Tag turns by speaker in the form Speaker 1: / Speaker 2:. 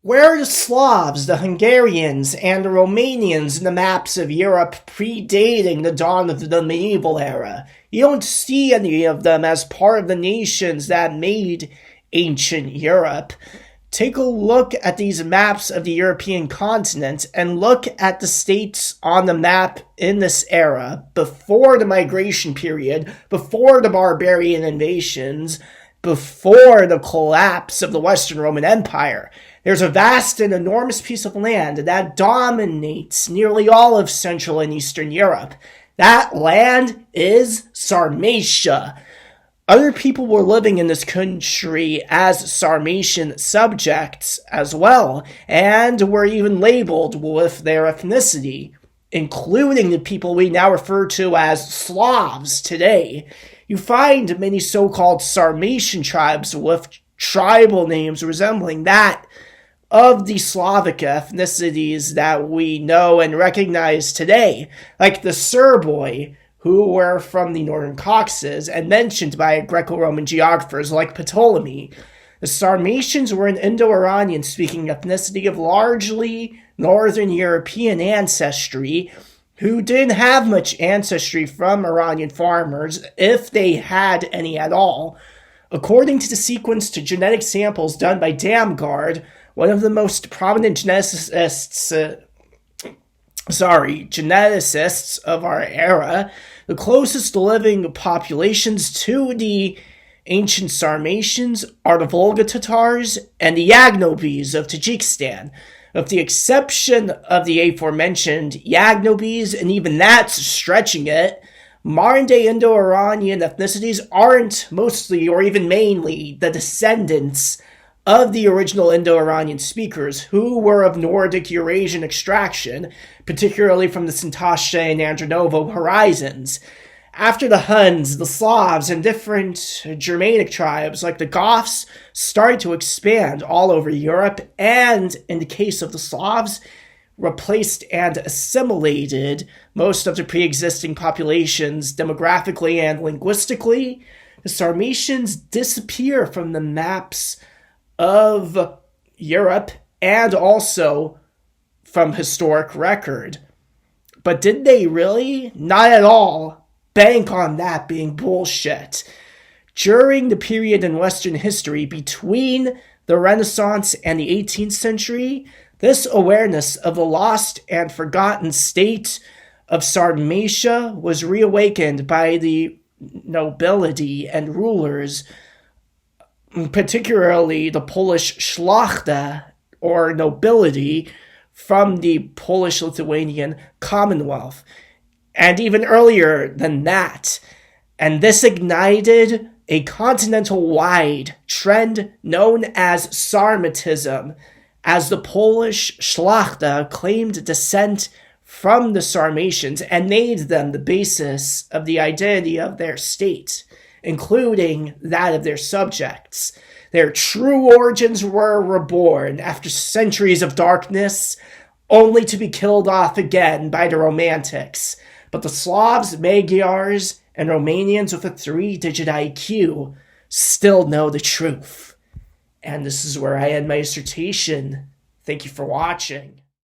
Speaker 1: Where are the Slavs, the Hungarians, and the Romanians in the maps of Europe predating the dawn of the medieval era? You don't see any of them as part of the nations that made ancient Europe. Take a look at these maps of the European continent and look at the states on the map in this era, before the migration period, before the barbarian invasions, before the collapse of the Western Roman Empire. There's a vast and enormous piece of land that dominates nearly all of Central and Eastern Europe. That land is Sarmatia. Other people were living in this country as Sarmatian subjects as well, and were even labeled with their ethnicity, including the people we now refer to as Slavs today. You find many so-called Sarmatian tribes with tribal names resembling that of the Slavic ethnicities that we know and recognize today, like the Serboi, who were from the northern Caucasus and mentioned by Greco-Roman geographers like Ptolemy. The Sarmatians were an Indo-Iranian-speaking ethnicity of largely Northern European ancestry, who didn't have much ancestry from Iranian farmers, if they had any at all. According to the sequenced genetic samples done by Damgard, one of the most prominent geneticists of our era, the closest living populations to the ancient Sarmatians are the Volga Tatars and the Yagnobes of Tajikistan. With the exception of the aforementioned Yagnobes, and even that's stretching it, modern-day Indo-Iranian ethnicities aren't mostly or even mainly the descendants of the original Indo-Iranian speakers, who were of Nordic Eurasian extraction, particularly from the Santasha and Andronovo horizons. After the Huns, the Slavs, and different Germanic tribes like the Goths started to expand all over Europe, and, in the case of the Slavs, replaced and assimilated most of the pre-existing populations demographically and linguistically, the Sarmatians disappear from the maps of Europe and also from historic record. But did they really? Not at all. Bank on that being bullshit. During the period in Western history between the Renaissance and the 18th century, this awareness of the lost and forgotten state of Sarmatia was reawakened by the nobility and rulers, particularly the Polish szlachta, or nobility, from the Polish-Lithuanian Commonwealth, and even earlier than that. And this ignited a continental-wide trend known as Sarmatism, as the Polish szlachta claimed descent from the Sarmatians and made them the basis of the identity of their state, including that of their subjects. Their true origins were reborn after centuries of darkness, only to be killed off again by the Romantics. But the Slavs, Magyars, and Romanians with a 3-digit IQ still know the truth. And this is where I end my dissertation. Thank you for watching.